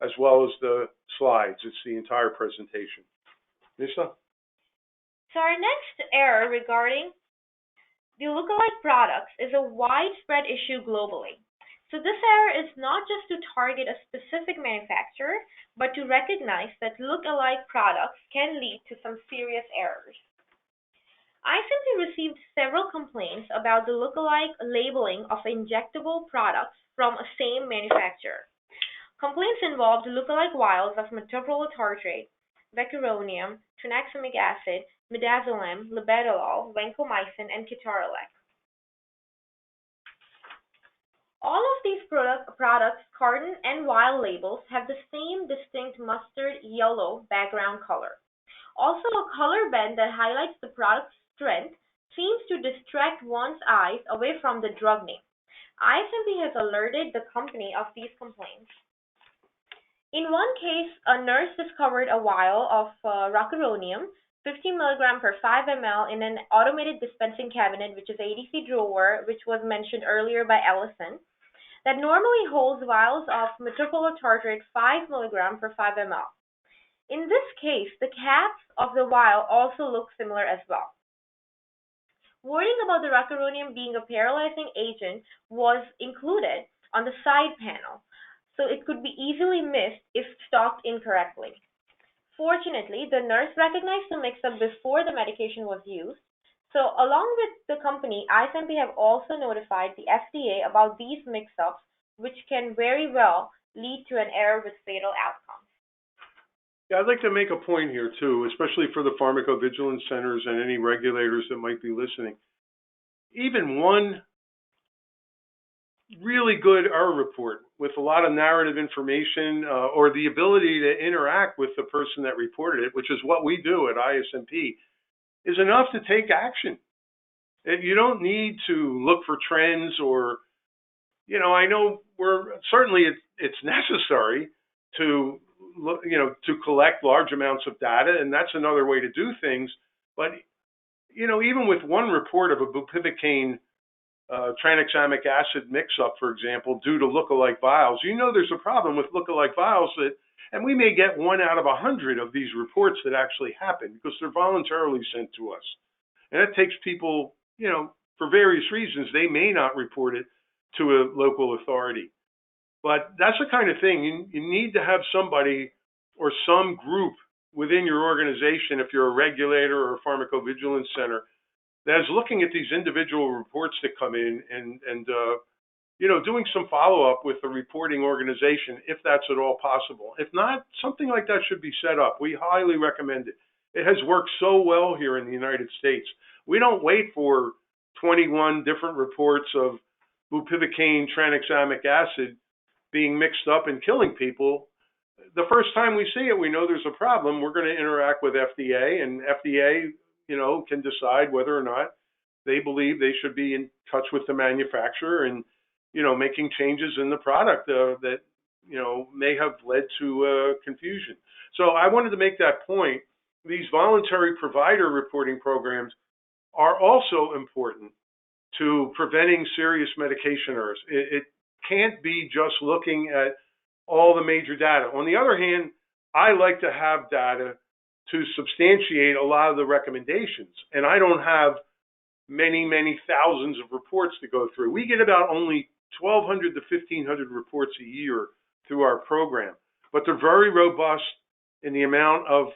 as well as the slides. It's the entire presentation. Nisa? So our next error regarding the lookalike products is a widespread issue globally. So this error is not just to target a specific manufacturer, but to recognize that lookalike products can lead to some serious errors. I simply received several complaints about the lookalike labeling of injectable products from a same manufacturer. Complaints involved lookalike vials of metoprolol tartrate, vecuronium, tranexamic acid, midazolam, labetalol, vancomycin, and ketorolac. All of these products' carton and vial labels have the same distinct mustard yellow background color. Also, a color band that highlights the product's strength seems to distract one's eyes away from the drug name. ISMP has alerted the company of these complaints. In one case, a nurse discovered a vial of rocuronium 50 milligram per 5 ml in an automated dispensing cabinet, which is ADC drawer, which was mentioned earlier by Allison, that normally holds vials of metoprolol tartrate 5 milligram per 5 ml. In this case, the caps of the vial also look similar as well. Wording about the rocuronium being a paralyzing agent was included on the side panel, so it could be easily missed if stocked incorrectly. Fortunately, the nurse recognized the mix-up before the medication was used, so along with the company, ISMP have also notified the FDA about these mix-ups, which can very well lead to an error with fatal outcomes. Yeah, I'd like to make a point here too, especially for the pharmacovigilance centers and any regulators that might be listening. Even one really good error report with a lot of narrative information or the ability to interact with the person that reported it, which is what we do at ISMP, is enough to take action. You don't need to look for trends or, I know it's necessary to to collect large amounts of data, and that's another way to do things. But, even with one report of a bupivacaine tranexamic acid mix-up, for example, due to lookalike vials, there's a problem with lookalike vials and we may get 1 out of 100 of these reports that actually happen because they're voluntarily sent to us. And it takes people, for various reasons, they may not report it to a local authority. But that's the kind of thing you need to have somebody or some group within your organization, if you're a regulator or a pharmacovigilance center, that is looking at these individual reports that come in and doing some follow-up with the reporting organization, if that's at all possible. If not, something like that should be set up. We highly recommend it. It has worked so well here in the United States. We don't wait for 21 different reports of bupivacaine tranexamic acid being mixed up and killing people. The first time we see it, we know there's a problem. We're going to interact with FDA, and FDA, can decide whether or not they believe they should be in touch with the manufacturer and, making changes in the product that, may have led to confusion. So I wanted to make that point. These voluntary provider reporting programs are also important to preventing serious medication errors. It can't be just looking at all the major data. On the other hand, I like to have data to substantiate a lot of the recommendations, and I don't have many thousands of reports to go through. We get about only 1,200 to 1,500 reports a year through our program, but they're very robust in the amount of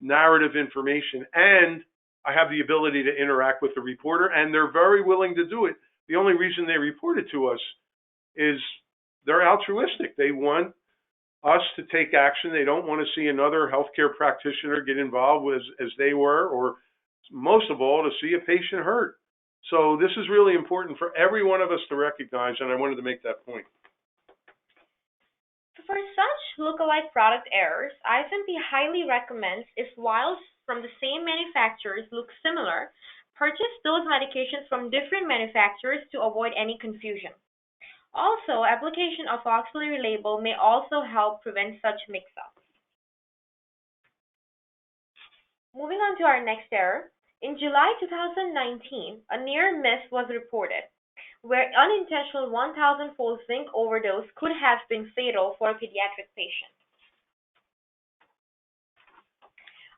narrative information, and I have the ability to interact with the reporter, and they're very willing to do it. The only reason they report it to us is they're altruistic. They want us to take action. They don't want to see another healthcare practitioner get involved as they were, or most of all, to see a patient hurt. So this is really important for every one of us to recognize, and I wanted to make that point. For such lookalike product errors, ISMP highly recommends, if vials from the same manufacturers look similar, purchase those medications from different manufacturers to avoid any confusion. Also, application of auxiliary label may also help prevent such mix-ups. Moving on to our next error. In July 2019, a near miss was reported, where unintentional 1,000-fold zinc overdose could have been fatal for a pediatric patient.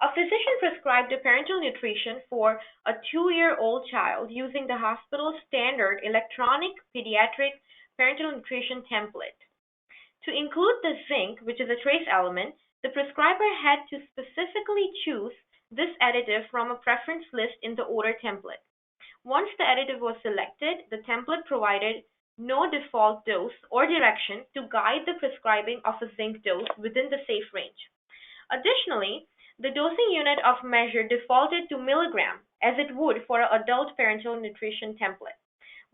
A physician prescribed a parenteral nutrition for a 2-year-old child using the hospital's standard electronic pediatric parenteral nutrition template. To include the zinc, which is a trace element, the prescriber had to specifically choose this additive from a preference list in the order template. Once the additive was selected, the template provided no default dose or direction to guide the prescribing of a zinc dose within the safe range. Additionally, the dosing unit of measure defaulted to milligram, as it would for an adult parenteral nutrition template,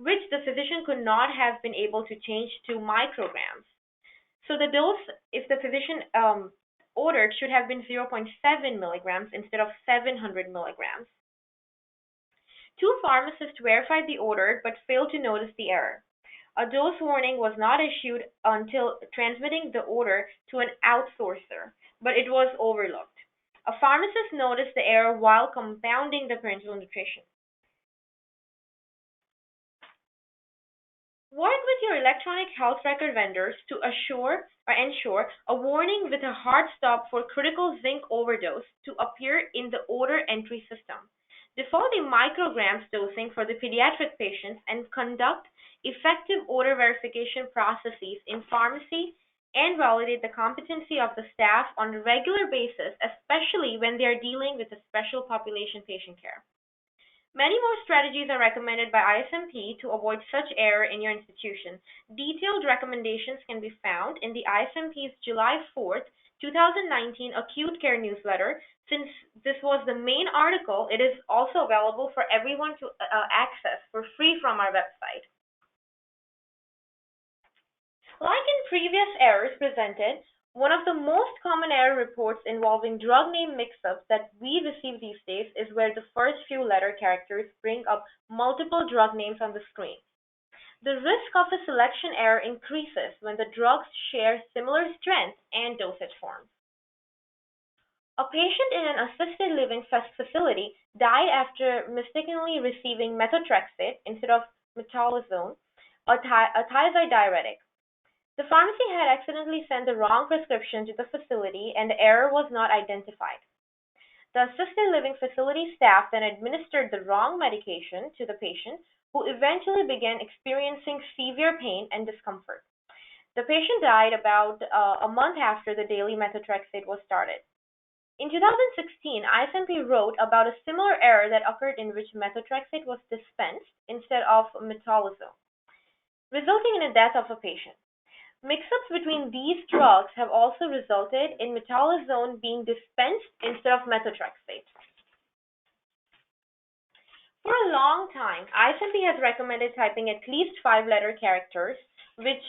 which the physician could not have been able to change to micrograms. So the dose, if the physician ordered, should have been 0.7 milligrams instead of 700 milligrams. 2 pharmacists verified the order but failed to notice the error. A dose warning was not issued until transmitting the order to an outsourcer, but it was overlooked. A pharmacist noticed the error while compounding the parenteral nutrition. Work with your electronic health record vendors to ensure a warning with a hard stop for critical zinc overdose to appear in the order entry system. Default a micrograms dosing for the pediatric patients and conduct effective order verification processes in pharmacy and validate the competency of the staff on a regular basis, especially when they are dealing with a special population patient care. Many more strategies are recommended by ISMP to avoid such error in your institution. Detailed recommendations can be found in the ISMP's July 4th, 2019 Acute Care newsletter. Since this was the main article, it is also available for everyone to access for free from our website. Like in previous errors presented, one of the most common error reports involving drug name mix-ups that we receive these days is where the first few letter characters bring up multiple drug names on the screen. The risk of a selection error increases when the drugs share similar strengths and dosage forms. A patient in an assisted living facility died after mistakenly receiving methotrexate instead of metolazone, a thiazide diuretic. The pharmacy had accidentally sent the wrong prescription to the facility and the error was not identified. The assisted living facility staff then administered the wrong medication to the patient, who eventually began experiencing severe pain and discomfort. The patient died about a month after the daily methotrexate was started. In 2016, ISMP wrote about a similar error that occurred in which methotrexate was dispensed instead of metolazone, resulting in the death of a patient. Mix-ups between these drugs have also resulted in metolazone being dispensed instead of methotrexate. For a long time, ISMP has recommended typing at least 5-letter characters, which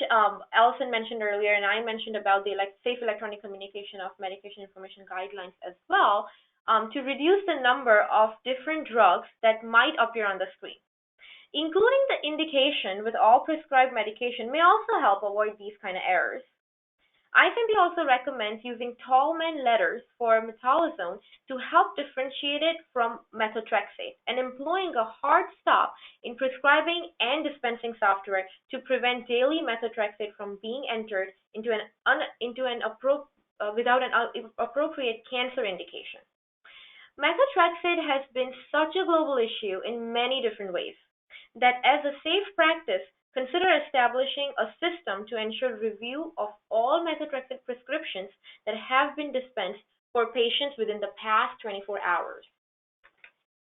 Alison mentioned earlier, and I mentioned about the safe electronic communication of medication information guidelines as well, to reduce the number of different drugs that might appear on the screen. Including the indication with all prescribed medication may also help avoid these kind of errors. ISMP also recommends using tall-man letters for metolazone to help differentiate it from methotrexate, and employing a hard stop in prescribing and dispensing software to prevent daily methotrexate from being entered without an appropriate cancer indication. Methotrexate has been such a global issue in many different ways that as a safe practice, consider establishing a system to ensure review of all methotrexate prescriptions that have been dispensed for patients within the past 24 hours.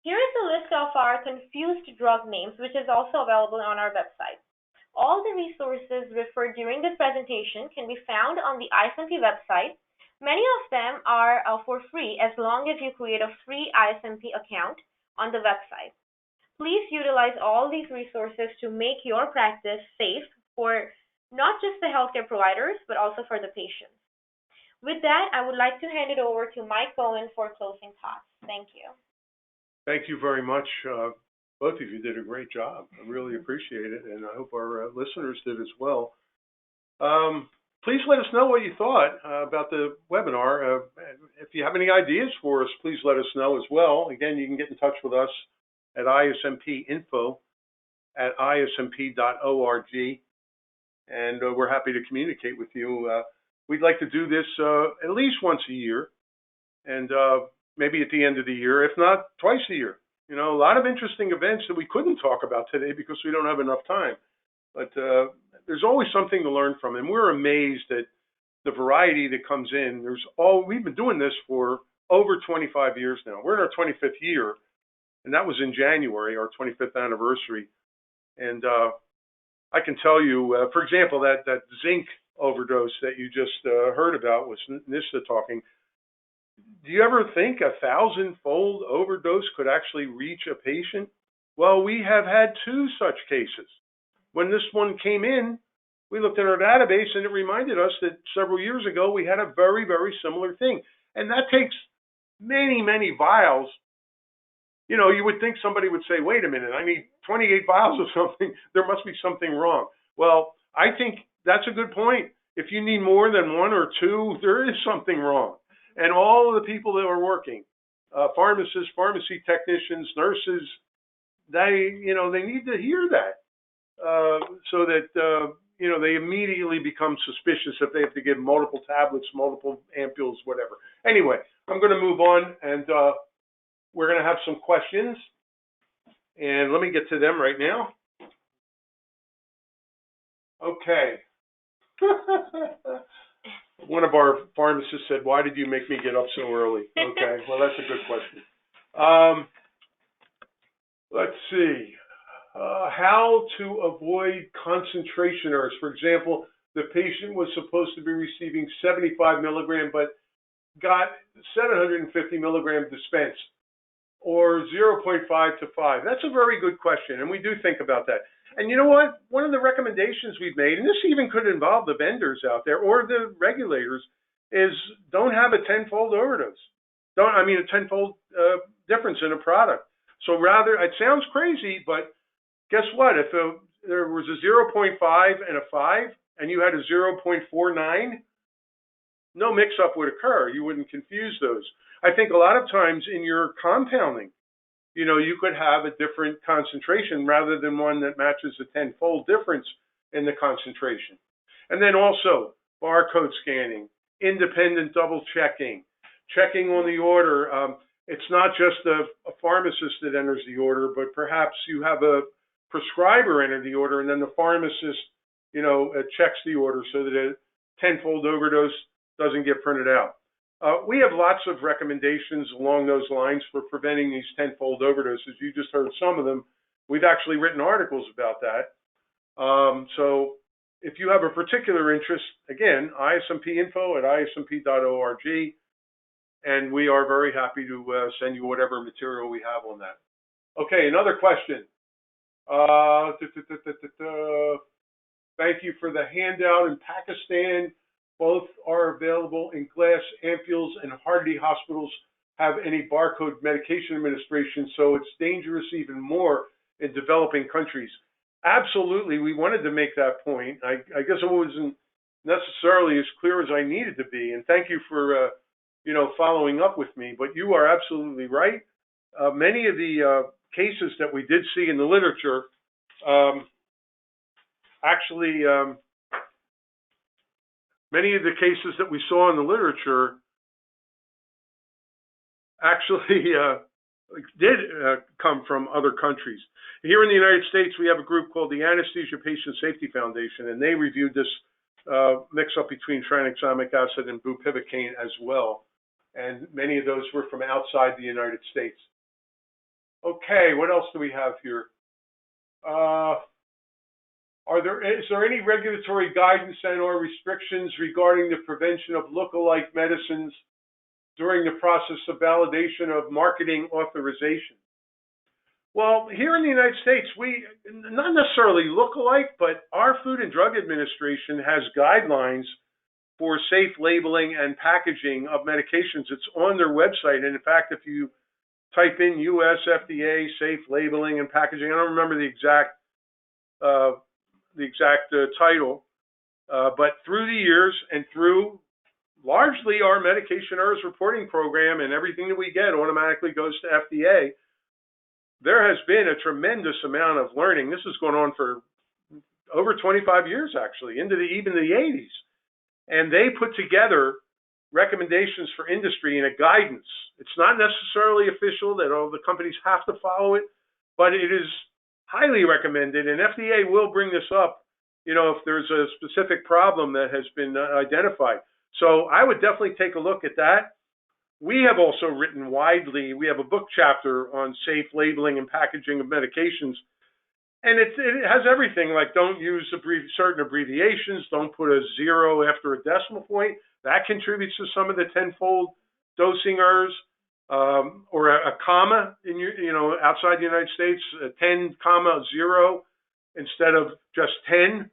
Here is a list of our confused drug names, which is also available on our website. All the resources referred during this presentation can be found on the ISMP website. Many of them are for free as long as you create a free ISMP account on the website. Please utilize all these resources to make your practice safe for not just the healthcare providers, but also for the patients. With that, I would like to hand it over to Mike Bowen for closing thoughts. Thank you. Thank you very much. Both of you did a great job. I really appreciate it, and I hope our listeners did as well. Please let us know what you thought about the webinar. If you have any ideas for us, please let us know as well. Again, you can get in touch with us at ismpinfo@ismp.org, and we're happy to communicate with you. We'd like to do this at least once a year, and maybe at the end of the year, if not twice a year. You know, a lot of interesting events that we couldn't talk about today because we don't have enough time. But there's always something to learn from, and we're amazed at the variety that comes in. We've been doing this for over 25 years now. We're in our 25th year. And that was in January, our 25th anniversary. And I can tell you, for example, that zinc overdose that you just heard about was Nista talking. Do you ever think 1,000-fold overdose could actually reach a patient? Well, we have had 2 such cases. When this one came in, we looked in our database and it reminded us that several years ago we had a very, very similar thing. And that takes many, many vials. You know, you would think somebody would say, wait a minute, I need 28 vials of something. There must be something wrong. Well, I think that's a good point. If you need more than 1 or 2, there is something wrong. And all of the people that are working, pharmacists, pharmacy technicians, nurses, they need to hear that, so that, they immediately become suspicious if they have to give multiple tablets, multiple ampules, whatever. Anyway, I'm going to move on, and we're going to have some questions. And let me get to them right now. Okay. One of our pharmacists said, "Why did you make me get up so early?" Okay, well, that's a good question. Let's see. How to avoid concentration errors. For example, the patient was supposed to be receiving 75 milligram, but got 750 milligram dispensed, or 0.5 to 5. That's a very good question, and we do think about that. And you know what? One of the recommendations we've made, and this even could involve the vendors out there or the regulators, is don't have a tenfold overdose. A tenfold difference in a product. So rather, it sounds crazy, but guess what? If there was a 0.5 and a 5, and you had a 0.49, no mix-up would occur. You wouldn't confuse those. I think a lot of times in your compounding, you could have a different concentration rather than one that matches a tenfold difference in the concentration. And then also barcode scanning, independent double checking, checking on the order. It's not just a pharmacist that enters the order, but perhaps you have a prescriber enter the order, and then the pharmacist, checks the order so that a tenfold overdose doesn't get printed out. We have lots of recommendations along those lines for preventing these tenfold overdoses. You just heard some of them. We've actually written articles about that. So if you have a particular interest, again, ISMP@ismp.org, and we are very happy to send you whatever material we have on that. Okay, another question. Thank you for the handout. In Pakistan, both are available in glass ampules, and hardly hospitals have any barcode medication administration, so it's dangerous even more in developing countries. Absolutely, we wanted to make that point. I guess it wasn't necessarily as clear as I needed to be, and thank you for following up with me. But you are absolutely right. Many of the cases that we did see in the literature, many of the cases that we saw in the literature actually did come from other countries. Here in the United States, we have a group called the Anesthesia Patient Safety Foundation, and they reviewed this mix-up between tranexamic acid and bupivacaine as well. And many of those were from outside the United States. Okay, what else do we have here? Is there any regulatory guidance and/or restrictions regarding the prevention of look-alike medicines during the process of validation of marketing authorization? Well, here in the United States, we not necessarily look-alike, but our Food and Drug Administration has guidelines for safe labeling and packaging of medications. It's on their website, and in fact, if you type in U.S. FDA safe labeling and packaging, I don't remember the exact title, but through the years and through largely our medication errors reporting program, and everything that we get automatically goes to FDA, there has been a tremendous amount of learning. This has gone on for over 25 years, actually, into even the 80s. And they put together recommendations for industry and a guidance. It's not necessarily official that all the companies have to follow it, but it is highly recommended, and FDA will bring this up, if there's a specific problem that has been identified. So I would definitely take a look at that. We have also written widely. We have a book chapter on safe labeling and packaging of medications, and it has everything like don't use certain abbreviations, don't put a 0 after a decimal point. That contributes to some of the tenfold dosing errors. Or a comma in outside the United States, 10, 0 instead of just 10,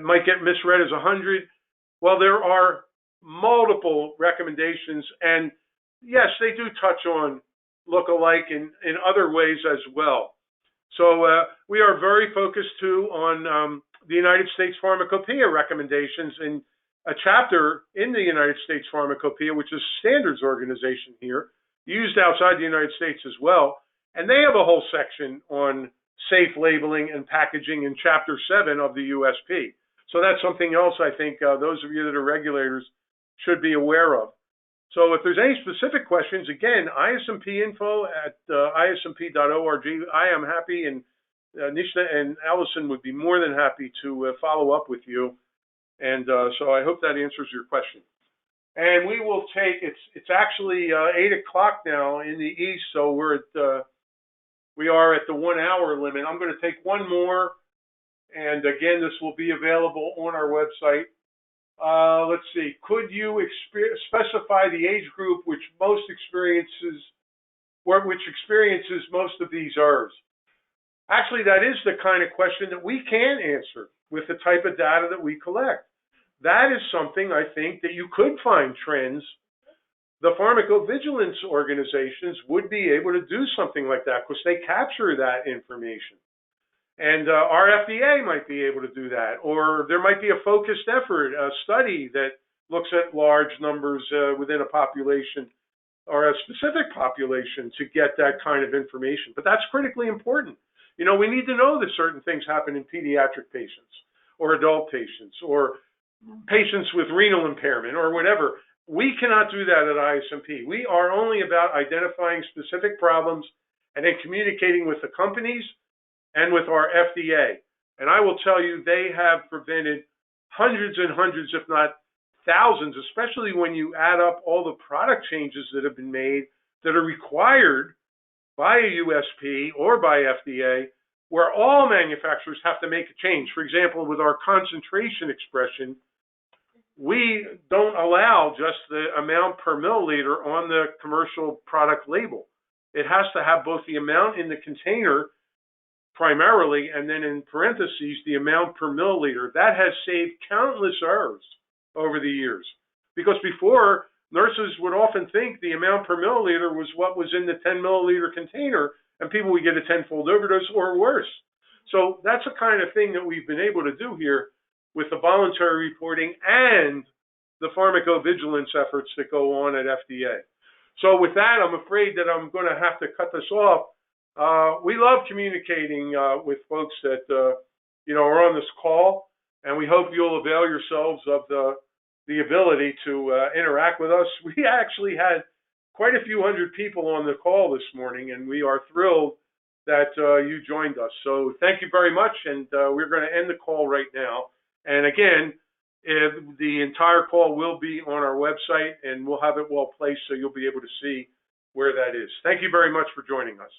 might get misread as 100. Well, there are multiple recommendations, and yes, they do touch on look-alike in other ways as well. So we are very focused too on the United States Pharmacopoeia recommendations, and a chapter in the United States Pharmacopoeia, which is a standards organization here, used outside the United States as well, and they have a whole section on safe labeling and packaging in Chapter 7 of the USP. So that's something else I think those of you that are regulators should be aware of. So if there's any specific questions, again, ISMP info at ismp.org. I am happy, and Nishna and Allison would be more than happy to follow up with you. And so I hope that answers your question. And we will take, it's actually 8 o'clock now in the East, so we are at the 1 hour limit. I'm going to take one more, and again, this will be available on our website. Let's see, could you specify the age group which experiences most of these ERRs? Actually, that is the kind of question that we can answer with the type of data that we collect. That is something I think that you could find trends. The pharmacovigilance organizations would be able to do something like that because they capture that information. And our FDA might be able to do that, or there might be a focused effort, a study that looks at large numbers within a population or a specific population to get that kind of information. But that's critically important. You know, we need to know that certain things happen in pediatric patients or adult patients or patients with renal impairment or whatever. We cannot do that at ISMP. We are only about identifying specific problems and then communicating with the companies and with our FDA. And I will tell you, they have prevented hundreds and hundreds, if not thousands, especially when you add up all the product changes that have been made that are required by a USP or by FDA, where all manufacturers have to make a change. For example, with our concentration expression, we don't allow just the amount per milliliter on the commercial product label. It has to have both the amount in the container primarily, and then in parentheses, the amount per milliliter. That has saved countless errors over the years. Because before, nurses would often think the amount per milliliter was what was in the 10 milliliter container, and people would get a 10-fold overdose or worse. So that's the kind of thing that we've been able to do here with the voluntary reporting and the pharmacovigilance efforts that go on at FDA. So with that, I'm afraid that I'm going to have to cut this off. We love communicating with folks that are on this call, and we hope you'll avail yourselves of the ability to interact with us. We actually had quite a few hundred people on the call this morning, and we are thrilled that you joined us. So thank you very much, and we're going to end the call right now. And again, the entire call will be on our website, and we'll have it well placed so you'll be able to see where that is. Thank you very much for joining us.